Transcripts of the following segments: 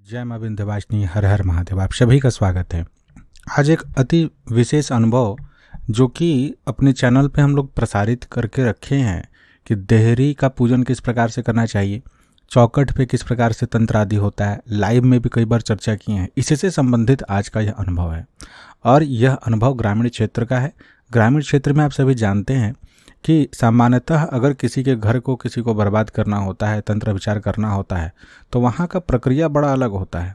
जय मां विंध्यवासिनी, हर हर महादेव। आप सभी का स्वागत है। आज एक अति विशेष अनुभव जो कि अपने चैनल पे हम लोग प्रसारित करके रखे हैं कि देहरी का पूजन किस प्रकार से करना चाहिए, चौखट पे किस प्रकार से तंत्र आदि होता है, लाइव में भी कई बार चर्चा की है। इसी से संबंधित आज का यह अनुभव है और यह अनुभव ग्रामीण क्षेत्र का है। ग्रामीण क्षेत्र में आप सभी जानते हैं कि सामान्यतः अगर किसी के घर को किसी को बर्बाद करना होता है, तंत्र विचार करना होता है, तो वहाँ का प्रक्रिया बड़ा अलग होता है।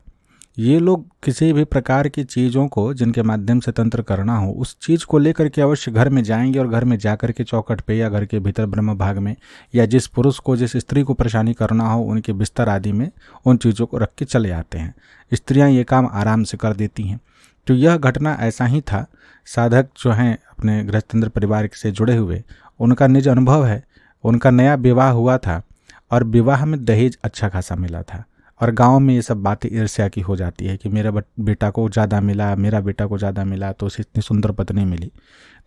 ये लोग किसी भी प्रकार की चीज़ों को जिनके माध्यम से तंत्र करना हो, उस चीज़ को लेकर के अवश्य घर में जाएंगे और घर में जा कर के चौखट पे या घर के भीतर ब्रह्म भाग में या जिस पुरुष को जिस स्त्री को परेशानी करना हो उनके बिस्तर आदि में उन चीज़ों को रख के चले आते हैं। स्त्रियाँ ये काम आराम से कर देती हैं। तो यह घटना ऐसा ही था। साधक जो हैं अपने गृहस्थेंद्र परिवार से जुड़े हुए, उनका निज अनुभव है। उनका नया विवाह हुआ था और विवाह में दहेज अच्छा खासा मिला था और गांव में ये सब बातें ईर्ष्या की हो जाती है कि मेरा बेटा को ज़्यादा मिला, मेरा बेटा को ज़्यादा मिला, तो उसे इतनी सुंदर पत्नी मिली।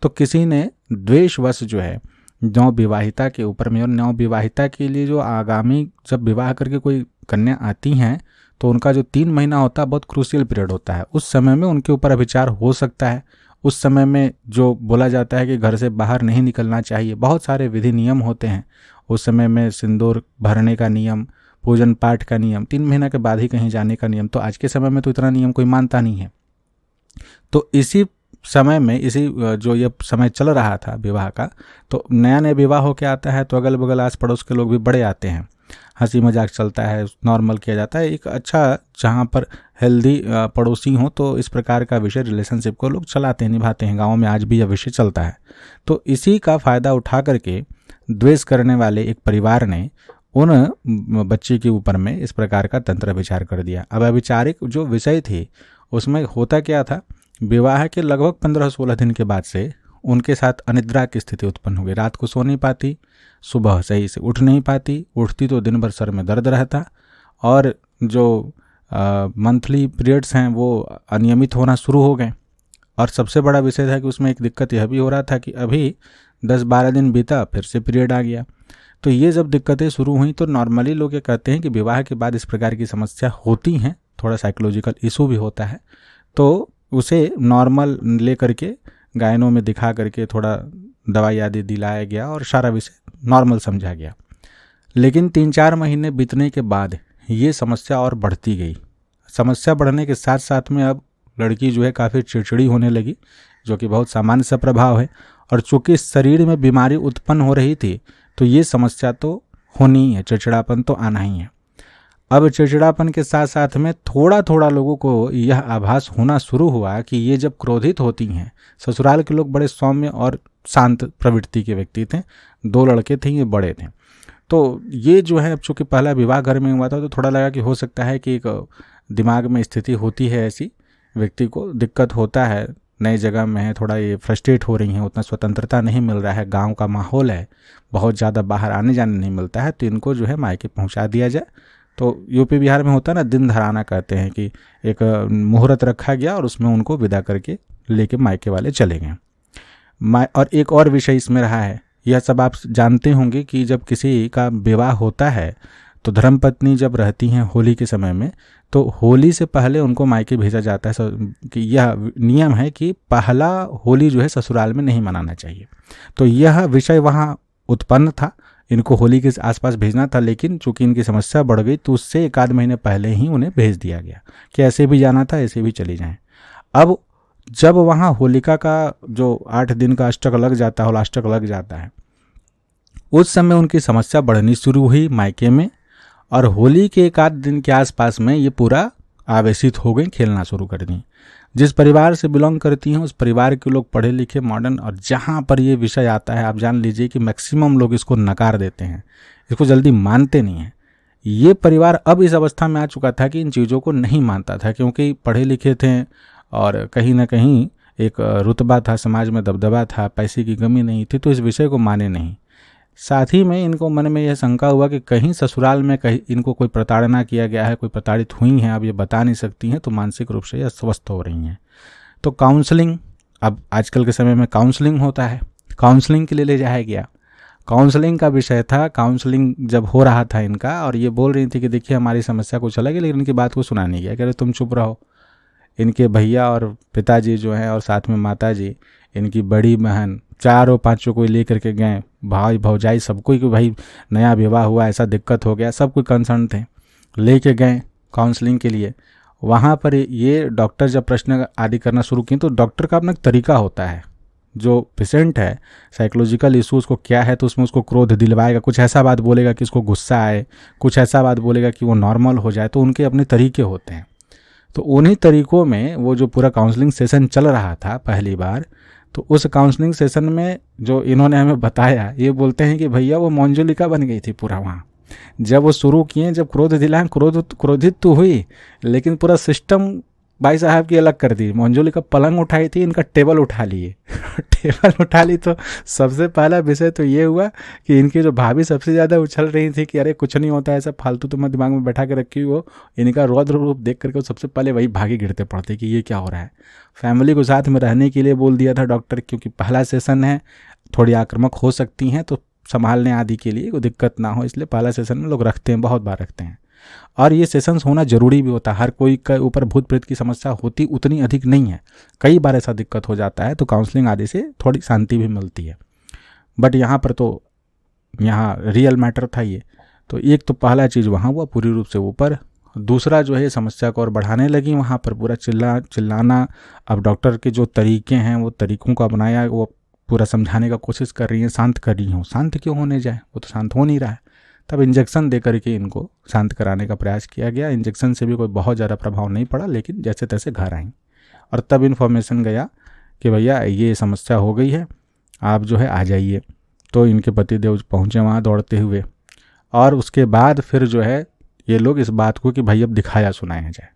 तो किसी ने द्वेषवश जो है नवविवाहिता के ऊपर में, और नवविवाहिता के लिए जो आगामी जब विवाह करके कोई कन्या आती हैं तो उनका जो 3 महीना होता है बहुत क्रूशियल पीरियड होता है। उस समय में उनके ऊपर अभिचार हो सकता है। उस समय में जो बोला जाता है कि घर से बाहर नहीं निकलना चाहिए, बहुत सारे विधि नियम होते हैं। उस समय में सिंदूर भरने का नियम, पूजन पाठ का नियम, 3 महीना के बाद ही कहीं जाने का नियम। तो आज के समय में तो इतना नियम कोई मानता नहीं है। तो इसी समय में जो ये समय चल रहा था विवाह का, तो नया नया विवाह होके आता है तो अगल बगल आस पड़ोस के लोग भी बड़े आते हैं, हंसी मजाक चलता है, नॉर्मल किया जाता है। एक अच्छा जहाँ पर हेल्दी पड़ोसी हो तो इस प्रकार का विषय रिलेशनशिप को लोग चलाते हैं, निभाते हैं। गाँव में आज भी यह विषय चलता है। तो इसी का फ़ायदा उठा करके द्वेष करने वाले एक परिवार ने उन बच्चे के ऊपर में इस प्रकार का तंत्र विचार कर दिया। अब अविचारिक जो विषय थी उसमें होता क्या था, विवाह के लगभग 15-16 दिन के बाद से उनके साथ अनिद्रा की स्थिति उत्पन्न हो गई। रात को सो नहीं पाती, सुबह सही से उठ नहीं पाती, उठती तो दिन भर सर में दर्द रहता, और जो मंथली पीरियड्स हैं वो अनियमित होना शुरू हो गए। और सबसे बड़ा विषय था कि उसमें एक दिक्कत यह भी हो रहा था कि अभी 10-12 दिन बीता फिर से पीरियड आ गया। तो ये जब दिक्कतें शुरू हुई तो नॉर्मली लोग ये कहते हैं कि विवाह के बाद इस प्रकार की समस्या होती हैं, थोड़ा साइकोलॉजिकल इशू भी होता है, तो उसे नॉर्मल ले करके गायनों में दिखा करके थोड़ा दवाई आदि दिलाया गया और सारा विषय नॉर्मल समझा गया। लेकिन 3-4 महीने बीतने के बाद ये समस्या और बढ़ती गई। समस्या बढ़ने के साथ साथ में अब लड़की जो है काफ़ी चिड़चिड़ी होने लगी, जो कि बहुत सामान्य सा प्रभाव है। और चूँकि शरीर में बीमारी उत्पन्न हो रही थी तो ये समस्या तो होनी ही है, चिड़चिड़ापन तो आना ही है। अब चिड़चिड़ापन के साथ साथ में थोड़ा थोड़ा लोगों को यह आभास होना शुरू हुआ कि ये जब क्रोधित होती हैं, ससुराल के लोग बड़े सौम्य और शांत प्रवृत्ति के व्यक्ति थे, 2 लड़के थे, ये बड़े थे। तो ये जो है, अब चूँकि पहला विवाह घर में हुआ था तो थोड़ा लगा कि हो सकता है कि एक दिमाग में स्थिति होती है ऐसी, व्यक्ति को दिक्कत होता है, नई जगह में है, थोड़ा ये फ्रस्ट्रेट हो रही हैं, उतना स्वतंत्रता नहीं मिल रहा है, गांव का माहौल है, बहुत ज़्यादा बाहर आने जाने नहीं मिलता है, तो इनको जो है मायके पहुंचा दिया जाए। तो यूपी बिहार में होता है ना, दिन धराना कहते हैं, कि एक मुहूर्त रखा गया और उसमें उनको विदा करके लेके मायके वाले चले गए। और एक और विषय इसमें रहा है, यह सब आप जानते होंगे कि जब किसी का विवाह होता है तो धर्मपत्नी जब रहती हैं होली के समय में, तो होली से पहले उनको मायके भेजा जाता है। कि यह नियम है कि पहला होली जो है ससुराल में नहीं मनाना चाहिए। तो यह विषय वहाँ उत्पन्न था, इनको होली के आसपास भेजना था, लेकिन चूंकि इनकी समस्या बढ़ गई तो उससे 1 आध महीने पहले ही उन्हें भेज दिया गया कि ऐसे भी जाना था, ऐसे भी चली जाएं। अब जब वहाँ होलिका का जो 8 दिन का अष्टक लग जाता है, होलाष्टक लग जाता है, उस समय उनकी समस्या बढ़नी शुरू हुई मायके में। और होली के 1 आध दिन के आसपास में ये पूरा आवेशित हो गई, खेलना शुरू कर दी। जिस परिवार से बिलोंग करती हैं उस परिवार के लोग पढ़े लिखे, मॉडर्न, और जहाँ पर ये विषय आता है आप जान लीजिए कि मैक्सिमम लोग इसको नकार देते हैं, इसको जल्दी मानते नहीं हैं। ये परिवार अब इस अवस्था में आ चुका था कि इन चीज़ों को नहीं मानता था, क्योंकि पढ़े लिखे थे और कहीं ना कहीं एक रुतबा था, समाज में दबदबा था, पैसे की कमी नहीं थी, तो इस विषय को माने नहीं। साथ ही में इनको मन में यह शंका हुआ कि कहीं ससुराल में कहीं इनको कोई प्रताड़ना किया गया है, कोई प्रताड़ित हुई हैं, अब ये बता नहीं सकती हैं, तो मानसिक रूप से ये अस्वस्थ हो रही हैं। तो काउंसलिंग, अब आजकल के समय में काउंसलिंग होता है, काउंसलिंग के लिए ले जाया गया। काउंसलिंग का विषय था। काउंसलिंग जब हो रहा था इनका, और ये बोल रही थी कि देखिए हमारी समस्या कुछ अलग है, लेकिन इनकी बात को सुना नहीं गया। कह रहे तुम चुप रहो। इनके भैया और पिताजी जो हैं और साथ में माता जी, इनकी बड़ी बहन, चारों पांचों को लेकर के गए, भाई भौजाई सबको, कि भाई नया विवाह हुआ, ऐसा दिक्कत हो गया, सब कोई कंसर्न थे, लेके गए काउंसलिंग के लिए। वहाँ पर ये डॉक्टर जब प्रश्न आदि करना शुरू किए, तो डॉक्टर का अपना तरीका होता है। जो पेशेंट है, साइकोलॉजिकल इशू उसको क्या है, तो उसमें उसको क्रोध दिलवाएगा, कुछ ऐसा बात बोलेगा कि उसको गुस्सा आए, कुछ ऐसा बात बोलेगा कि वो नॉर्मल हो जाए। तो उनके अपने तरीके होते हैं। तो उन्हीं तरीकों में वो जो पूरा काउंसलिंग सेशन चल रहा था पहली बार, तो उस काउंसलिंग सेशन में जो इन्होंने हमें बताया, ये बोलते हैं कि भैया वो मंजुलिका बन गई थी पूरा वहाँ। जब वो शुरू किए, जब क्रोध दिलाए, क्रोधित तो हुई, लेकिन पूरा सिस्टम भाई साहब की अलग कर दी। मंजुलिका पलंग उठाई थी, इनका टेबल उठा लिए। टेबल उठा ली। तो सबसे पहला विषय तो ये हुआ कि इनकी जो भाभी सबसे ज़्यादा उछल रही थी कि अरे कुछ नहीं होता ऐसा फालतू तुम्हें दिमाग में बैठा के रखी हो, इनका रौद्र रूप देख करके सबसे पहले वही भागे गिरते पड़ते कि ये क्या हो रहा है। फैमिली को साथ में रहने के लिए बोल दिया था डॉक्टर, क्योंकि पहला सेशन है, थोड़ी आक्रामक हो सकती हैं, तो संभालने आदि के लिए कोई दिक्कत ना हो, इसलिए पहला सेशन में लोग रखते हैं, बहुत बार रखते हैं। और ये सेशंस होना जरूरी भी होता है। हर कोई के ऊपर भूत प्रेत की समस्या होती उतनी अधिक नहीं है, कई बार ऐसा दिक्कत हो जाता है, तो काउंसलिंग आदि से थोड़ी शांति भी मिलती है। बट यहाँ पर तो यहाँ रियल मैटर था ये। तो एक तो पहला चीज़ वहाँ हुआ पूरी रूप से ऊपर। दूसरा जो है समस्या को और बढ़ाने लगी, वहाँ पर पूरा चिल्लाना। अब डॉक्टर के जो तरीके हैं वो तरीकों को अपनाया, वो पूरा समझाने का कोशिश कर रही हैं, शांत कर रही हूँ। शांत क्यों होने जाए, वो तो शांत हो नहीं रहा है। तब इंजेक्शन दे करके इनको शांत कराने का प्रयास किया गया। इंजेक्शन से भी कोई बहुत ज़्यादा प्रभाव नहीं पड़ा, लेकिन जैसे तैसे घर आई। और तब इन्फॉर्मेशन गया कि भैया ये समस्या हो गई है, आप जो है आ जाइए। तो इनके पतिदेव पहुँचे वहाँ दौड़ते हुए, और उसके बाद फिर जो है ये लोग इस बात को कि भाई अब दिखाया सुनाया जाए।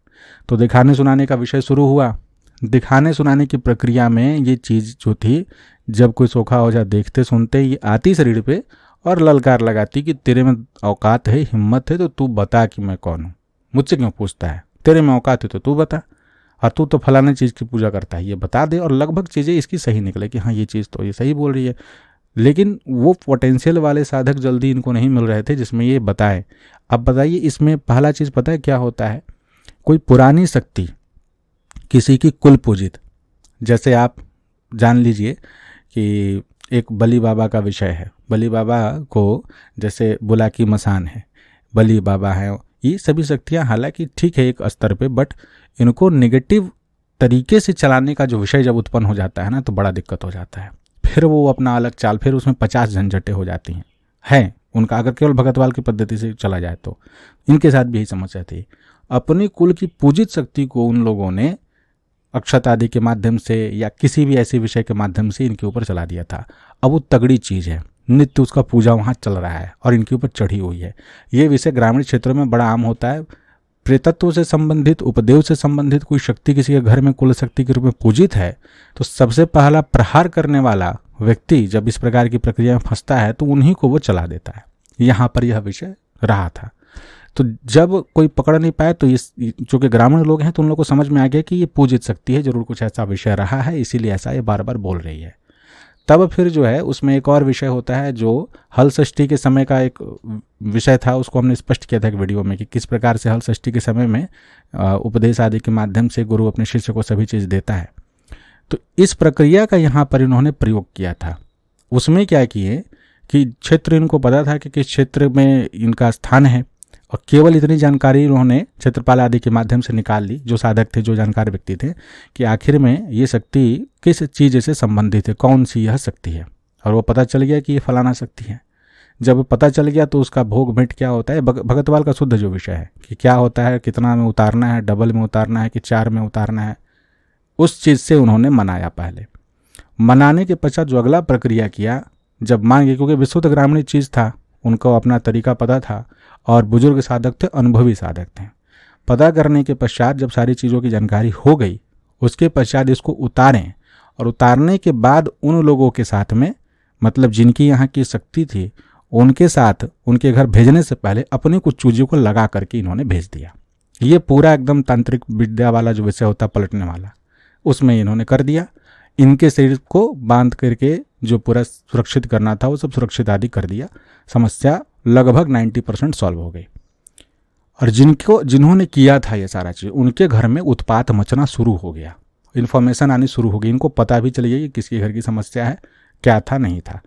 तो दिखाने सुनाने का विषय शुरू हुआ। दिखाने सुनाने की प्रक्रिया में ये चीज़ जो थी, जब कोई सोखा हो जाए देखते सुनते ये आती शरीर पे और ललकार लगाती कि तेरे में औकात है, हिम्मत है, तो तू बता कि मैं कौन हूँ, मुझसे क्यों पूछता है, तेरे में औकात है तो तू बता, और तू तो फलाने चीज़ की पूजा करता है, ये बता दे। और लगभग चीज़ें इसकी सही निकले कि हाँ ये चीज़ तो ये सही बोल रही है, लेकिन वो पोटेंशियल वाले साधक जल्दी इनको नहीं मिल रहे थे जिसमें ये बताएं। अब बताइए, इसमें पहला चीज़ पता है क्या होता है? कोई पुरानी शक्ति, किसी की कुल पूजित, जैसे आप जान लीजिए कि एक बली बाबा का विषय है। बली बाबा को जैसे बुलाकी मसान है, बली बाबा है, ये सभी शक्तियाँ हालांकि ठीक है एक स्तर पे, बट इनको नेगेटिव तरीके से चलाने का जो विषय जब उत्पन्न हो जाता है ना, तो बड़ा दिक्कत हो जाता है। फिर वो अपना अलग चाल, फिर उसमें 50 झंझटें हो जाती हैं उनका, अगर केवल भगतवाल की पद्धति से चला जाए तो। इनके साथ भी यही समस्या थी। अपनी कुल की पूजित शक्ति को उन लोगों ने अक्षत आदि के माध्यम से या किसी भी ऐसे विषय के माध्यम से इनके ऊपर चला दिया था। अब वो तगड़ी चीज़ है, नित्य उसका पूजा वहाँ चल रहा है और इनके ऊपर चढ़ी हुई है। ये विषय ग्रामीण क्षेत्रों में बड़ा आम होता है। प्रेतत्व से संबंधित, उपदेव से संबंधित कोई शक्ति किसी के घर में कुल शक्ति के रूप में पूजित है, तो सबसे पहला प्रहार करने वाला व्यक्ति जब इस प्रकार की प्रक्रिया में फंसता है तो उन्हीं को वो चला देता है। यहाँ पर यह विषय रहा था। तो जब कोई पकड़ नहीं पाए, तो इस चूँकि ग्रामीण लोग हैं तो उन लोगों को समझ में आ गया कि ये पूजित शक्ति है, जरूर कुछ ऐसा विषय रहा है, इसीलिए ऐसा ये बार बार बोल रही है। तब फिर जो है उसमें एक और विषय होता है जो हल षष्ठी के समय का एक विषय था, उसको हमने स्पष्ट किया था एक वीडियो में कि किस प्रकार से हल षष्ठी के समय में उपदेश आदि के माध्यम से गुरु अपने शिष्य को सभी चीज़ देता है। तो इस प्रक्रिया का यहाँ पर इन्होंने प्रयोग किया था। उसमें क्या किए कि क्षेत्र इनको पता था कि किस क्षेत्र में इनका स्थान है, और केवल इतनी जानकारी उन्होंने क्षेत्रपाल आदि के माध्यम से निकाल ली, जो साधक थे, जो जानकार व्यक्ति थे, कि आखिर में ये शक्ति किस चीज़ से संबंधित है, कौन सी यह शक्ति है। और वो पता चल गया कि ये फलाना शक्ति है। जब पता चल गया तो उसका भोग भेंट क्या होता है, भगतवाल का शुद्ध जो विषय है कि क्या होता है, कितना में उतारना है, डबल में उतारना है कि 4 में उतारना है, उस चीज़ से उन्होंने मनाया। पहले मनाने के पश्चात जो अगला प्रक्रिया किया, जब मान गए, क्योंकि विशुद्ध ग्रामीण चीज़ था, उनको अपना तरीका पता था, और बुजुर्ग साधक थे, अनुभवी साधक थे। पता करने के पश्चात जब सारी चीज़ों की जानकारी हो गई, उसके पश्चात इसको उतारें, और उतारने के बाद उन लोगों के साथ में, मतलब जिनकी यहाँ की शक्ति थी, उनके साथ उनके घर भेजने से पहले अपनी कुछ चीज़ों को लगा करके इन्होंने भेज दिया। ये पूरा एकदम तांत्रिक विद्या वाला जो विषय होता पलटने वाला, उसमें इन्होंने कर दिया। इनके शरीर को बांध करके जो पूरा सुरक्षित करना था वो सब सुरक्षित आदि कर दिया, समस्या लगभग 90% सॉल्व हो गई। और जिन्होंने किया था ये सारा चीज़, उनके घर में उत्पात मचना शुरू हो गया, इन्फॉर्मेशन आनी शुरू हो गई, इनको पता भी चल गया कि किसके घर की समस्या है, क्या था नहीं था।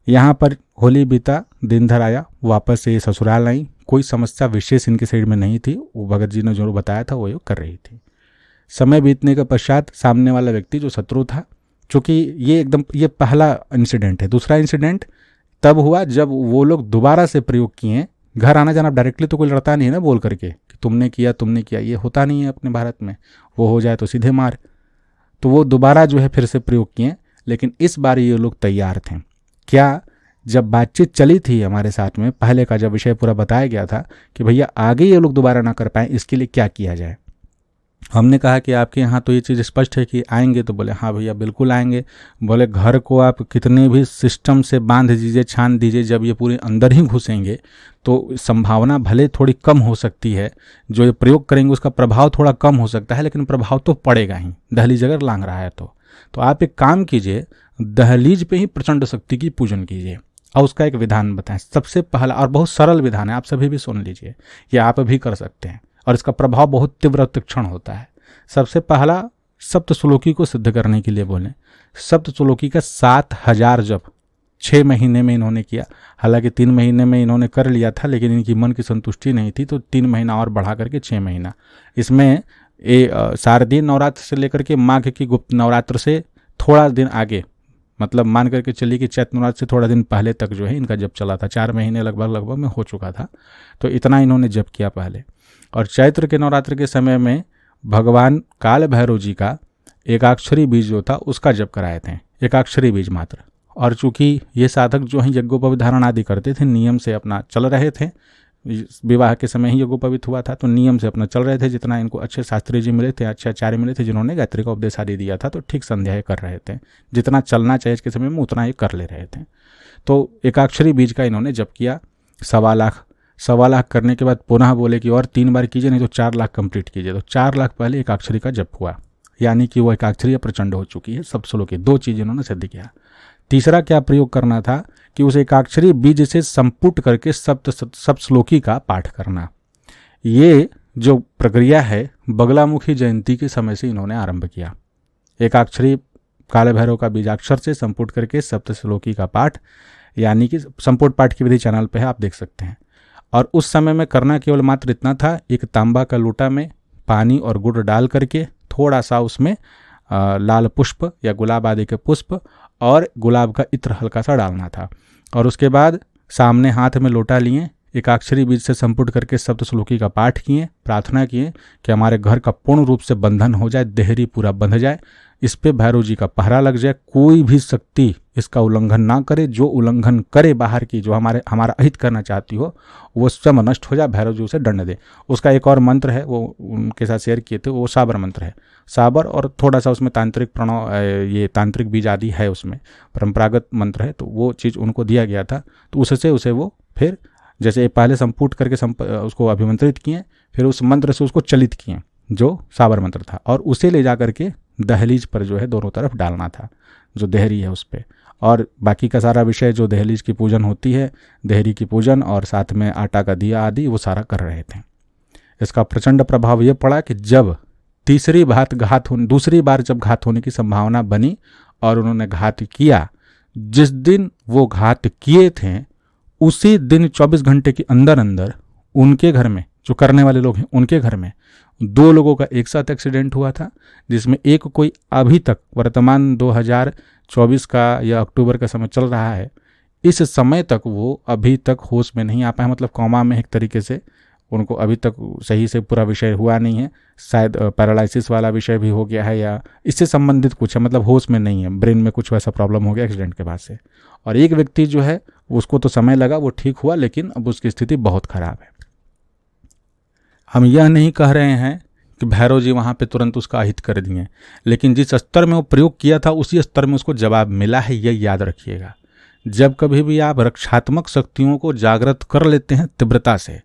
यहाँ पर होली बीता, दिन धर आया, वापस से ससुराल आई, कोई समस्या विशेष इनके साइड में नहीं थी, वो भगत जी ने जो बताया था वो कर रही थी। समय बीतने के पश्चात सामने वाला व्यक्ति जो शत्रु था, चूँकि ये पहला इंसिडेंट है। दूसरा इंसिडेंट तब हुआ जब वो लोग दोबारा से प्रयोग किए। घर आना जाना डायरेक्टली तो कोई लड़ता नहीं है ना बोल करके कि तुमने किया, ये होता नहीं है अपने भारत में, वो हो जाए तो सीधे मार। तो वो दोबारा जो है फिर से प्रयोग किए, लेकिन इस बार ये लोग तैयार थे। क्या, जब बातचीत चली थी हमारे साथ में, पहले का जब विषय पूरा बताया गया था कि भैया आगे ये लोग दोबारा ना कर पाए, इसके लिए क्या किया जाए। हमने कहा कि आपके यहाँ तो ये चीज़ स्पष्ट है कि आएंगे, तो बोले हाँ भैया बिल्कुल आएंगे। बोले घर को आप कितने भी सिस्टम से बांध दीजिए, छान दीजिए, जब ये पूरे अंदर ही घुसेंगे तो संभावना भले थोड़ी कम हो सकती है, जो ये प्रयोग करेंगे उसका प्रभाव थोड़ा कम हो सकता है, लेकिन प्रभाव तो पड़ेगा ही, दहलीज अगर लांग रहा है तो आप एक काम कीजिए, दहलीज पे ही प्रचंड शक्ति की पूजन कीजिए। और उसका एक विधान बताएं। सबसे पहला और बहुत सरल विधान है, आप सभी भी सुन लीजिए, ये आप भी कर सकते हैं और इसका प्रभाव बहुत तीव्र तीक्ष्ण होता है। सबसे पहला, सप्तश्लोकी को सिद्ध करने के लिए बोलें। सप्तश्लोकी का 7000 जप 6 महीने में इन्होंने किया। हालांकि 3 महीने में इन्होंने कर लिया था, लेकिन इनकी मन की संतुष्टि नहीं थी, तो 3 महीना और बढ़ा करके 6 महीना। इसमें शारदीय नवरात्र से लेकर के माघ की गुप्त नवरात्र से थोड़ा दिन आगे, मतलब मान करके चलिए कि चैत्र नवरात्र से थोड़ा दिन पहले तक जो है इनका जप चला था। 4 महीने लगभग में हो चुका था, तो इतना इन्होंने जप किया पहले। और चैत्र के नवरात्र के समय में भगवान काल भैरव जी का एकाक्षरी बीज जो था उसका जप कराए थे, एकाक्षरी बीज मात्र। और चूंकि ये साधक जो हैं यज्ञोपवीत धारण आदि करते थे, नियम से अपना चल रहे थे, विवाह के समय ही यज्ञोपवीत हुआ था, तो नियम से अपना चल रहे थे। जितना इनको अच्छे शास्त्री जी मिले थे, अच्छे आचार्य मिले थे, जिन्होंने गायत्री का उपदेश आदि दिया था, तो ठीक संध्या कर रहे थे। जितना चलना चाहिए इसके समय में उतना ही कर ले रहे थे। तो एकाक्षरी बीज का इन्होंने जप किया 1.25 लाख करने के बाद पुनः बोले कि और 3 बार कीजिए, नहीं तो 4 लाख कंप्लीट कीजिए। तो 4 लाख पहले एकाक्षरी का जप हुआ, यानी कि वो एकाक्षरी प्रचंड हो चुकी है। सब श्लोकी 2 चीज़ इन्होंने सिद्ध किया। तीसरा क्या प्रयोग करना था कि उस एकाक्षरी बीज से संपुट करके सप्त श्लोकी का पाठ करना। ये जो प्रक्रिया है बगलामुखी जयंती के समय से इन्होंने आरंभ किया। एकाक्षरी काले भैरव का बीजाक्षर से संपुट करके सप्त श्लोकी का पाठ, यानी कि संपुट पाठ की विधि चैनल पे है, आप देख सकते हैं। और उस समय में करना केवल मात्र इतना था, एक तांबा का लोटा में पानी और गुड़ डाल करके थोड़ा सा उसमें लाल पुष्प या गुलाब आदि के पुष्प और गुलाब का इत्र हल्का सा डालना था। और उसके बाद सामने हाथ में लोटा लिए, एकाक्षरी बीज से संपुट करके सप्तश्लोकी का पाठ किए, प्रार्थना किए कि हमारे घर का पूर्ण रूप से बंधन हो जाए, देहरी पूरा बंध जाए, इस पे भैरव जी का पहरा लग जाए, कोई भी शक्ति इसका उल्लंघन ना करे, जो उल्लंघन करे बाहर की, जो हमारा अहित करना चाहती हो, वो सब नष्ट हो जाए, भैरव जी उसे दंड दे। उसका एक और मंत्र है, वो उनके साथ शेयर किए थे, वो साबर मंत्र है। साबर और थोड़ा सा उसमें तांत्रिक प्रणव, ये तांत्रिक बीज आदि है, उसमें परंपरागत मंत्र है, तो वो चीज़ उनको दिया गया था। तो उससे उसे वो फिर जैसे पहले संपुट करके उसको अभिमंत्रित किए, फिर उस मंत्र से उसको चलित किए जो साबर मंत्र था, और उसे ले जा करके दहलीज पर जो है दोनों तरफ डालना था, जो देहरी है उस पर। और बाकी का सारा विषय जो दहलीज की पूजन होती है, देहरी की पूजन और साथ में आटा का दिया आदि, वो सारा कर रहे थे। इसका प्रचंड प्रभाव ये पड़ा कि जब दूसरी बार जब घात होने की संभावना बनी और उन्होंने घात किया, जिस दिन वो घात किए थे उसी दिन 24 घंटे के अंदर अंदर उनके घर में, जो करने वाले लोग हैं उनके घर में 2 लोगों का एक साथ एक्सीडेंट हुआ था, जिसमें एक कोई अभी तक वर्तमान 2024 का या अक्टूबर का समय चल रहा है, इस समय तक वो अभी तक होश में नहीं आ पाए, मतलब कॉमा में एक तरीके से उनको अभी तक सही से पूरा विषय हुआ नहीं है, शायद पैरालिसिस वाला विषय भी हो गया है या इससे संबंधित कुछ है, मतलब होश में नहीं है, ब्रेन में कुछ वैसा प्रॉब्लम हो गया एक्सीडेंट के बाद से। और एक व्यक्ति जो है उसको तो समय लगा, वो ठीक हुआ, लेकिन अब उसकी स्थिति बहुत खराब है। हम यह नहीं कह रहे हैं कि भैरव जी वहाँ पे तुरंत उसका अहित कर दिए, लेकिन जिस स्तर में वो प्रयोग किया था उसी स्तर में उसको जवाब मिला है, यह याद रखिएगा। जब कभी भी आप रक्षात्मक शक्तियों को जागृत कर लेते हैं तीव्रता से,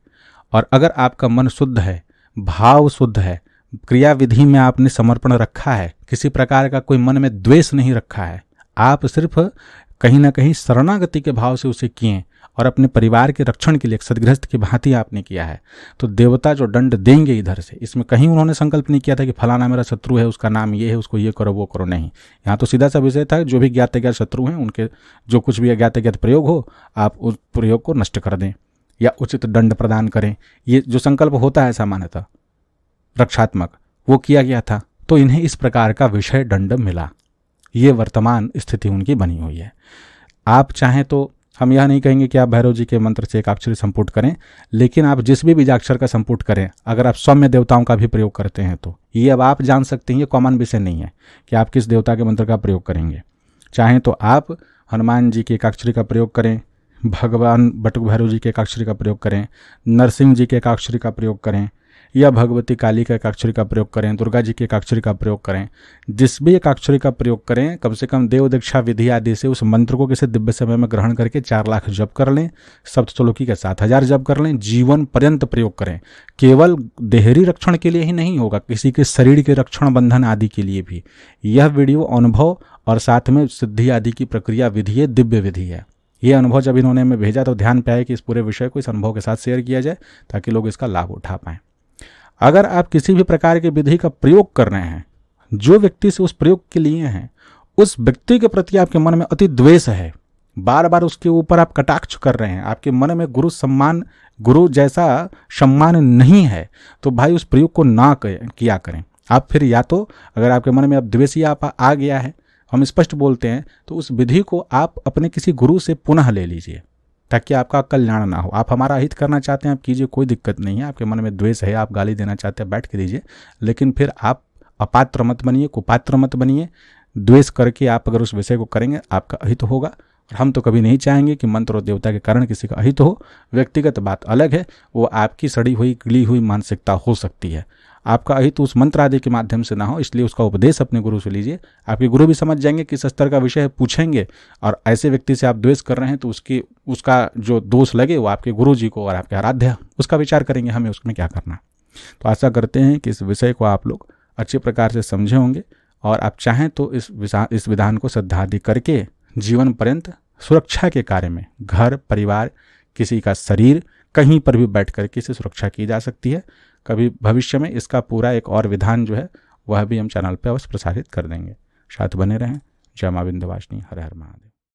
और अगर आपका मन शुद्ध है, भाव शुद्ध है, क्रिया विधि में आपने समर्पण रखा है, किसी प्रकार का कोई मन में द्वेष नहीं रखा है, आप सिर्फ कहीं ना कहीं शरणागति के भाव से उसे किए और अपने परिवार के रक्षण के लिए एक सदगृहस्थ की भांति आपने किया है, तो देवता जो दंड देंगे इधर से, इसमें कहीं उन्होंने संकल्प नहीं किया था कि फलाना मेरा शत्रु है, उसका नाम ये है, उसको ये करो वो करो। नहीं, यहाँ तो सीधा सा विषय था जो भी ज्ञात अज्ञात शत्रु हैं उनके जो कुछ भी अज्ञात अज्ञात प्रयोग हो आप उस प्रयोग को नष्ट कर दें या उचित दंड प्रदान करें। ये जो संकल्प होता है सामान्यतः रक्षात्मक, वो किया गया था, तो इन्हें इस प्रकार का विषय दंड मिला। ये वर्तमान स्थिति उनकी बनी हुई है। आप चाहें तो हम यह नहीं कहेंगे कि आप भैरव जी के मंत्र से एकाक्षरी संपुट करें, लेकिन आप जिस भी बीजाक्षर का संपुट करें, अगर आप सौम्य देवताओं का भी प्रयोग करते हैं तो ये अब आप जान सकते हैं, ये कॉमन विषय नहीं है कि आप किस देवता के मंत्र का प्रयोग करेंगे। चाहें तो आप हनुमान जी के एकाक्षरी का प्रयोग करें, भगवान बटुक भैरव जी के एकाक्षरी का प्रयोग करें, नरसिंह जी के एकाक्षरी का प्रयोग करें, या भगवती काली का एकाक्षरी का प्रयोग करें, दुर्गा जी के एकाक्षरी का प्रयोग करें। जिस भी एकाक्षरी का प्रयोग करें, कम से कम देव दीक्षा विधि आदि से उस मंत्र को किसी दिव्य समय में ग्रहण करके 4 लाख जप कर लें, सप्तश्लोकी के 7000 जप कर लें, जीवन पर्यंत प्रयोग करें। केवल देहरी रक्षण के लिए ही नहीं होगा, किसी के शरीर के रक्षण बंधन आदि के लिए भी। यह वीडियो अनुभव और साथ में सिद्धि आदि की प्रक्रिया विधि है, दिव्य विधि है। ये अनुभव जब इन्होंने हमें भेजा तो ध्यान पे आया कि इस पूरे विषय को इस अनुभव के साथ शेयर किया जाए ताकि लोग इसका लाभ उठा पाएं। अगर आप किसी भी प्रकार की विधि का प्रयोग कर रहे हैं, जो व्यक्ति से उस प्रयोग के लिए हैं उस व्यक्ति के प्रति आपके मन में अति द्वेष है, बार बार उसके ऊपर आप कटाक्ष कर रहे हैं, आपके मन में गुरु जैसा सम्मान नहीं है, तो भाई उस प्रयोग को ना किया करें। आप फिर या तो अगर आपके मन में अब द्वेष आ गया है, हम स्पष्ट बोलते हैं, तो उस विधि को आप अपने किसी गुरु से पुनः ले लीजिए ताकि आपका कल्याण ना हो। आप हमारा हित करना चाहते हैं, आप कीजिए, कोई दिक्कत नहीं है। आपके मन में द्वेष है, आप गाली देना चाहते हैं, बैठ के दीजिए, लेकिन फिर आप अपात्र मत बनिए, कुपात्र मत बनिए। द्वेष करके आप अगर उस विषय को करेंगे आपका अहित होगा, और हम तो कभी नहीं चाहेंगे कि मंत्र और देवता के कारण किसी का अहित हो। व्यक्तिगत बात अलग है, वो आपकी सड़ी हुई गिली हुई मानसिकता हो सकती है। आपका अहित उस मंत्र आदि के माध्यम से ना हो, इसलिए उसका उपदेश अपने गुरु से लीजिए। आपके गुरु भी समझ जाएंगे किस स्तर का विषय है, पूछेंगे, और ऐसे व्यक्ति से आप द्वेष कर रहे हैं तो उसका जो दोष लगे वो आपके गुरु जी को और आपके आराध्य उसका विचार करेंगे, हमें उसमें क्या करना। तो आशा करते हैं कि इस विषय को आप लोग अच्छे प्रकार से समझे होंगे, और आप चाहें तो इस विधान को श्रद्धा आदि करके जीवन पर्यंत सुरक्षा के कार्य में घर परिवार किसी का शरीर कहीं पर भी बैठ कर इससे सुरक्षा की जा सकती है। कभी भविष्य में इसका पूरा एक और विधान जो है वह भी हम चैनल पर अवश्य प्रसारित कर देंगे। साथ बने रहें। जय मां विंध्यवासिनी। हर हर महादेव।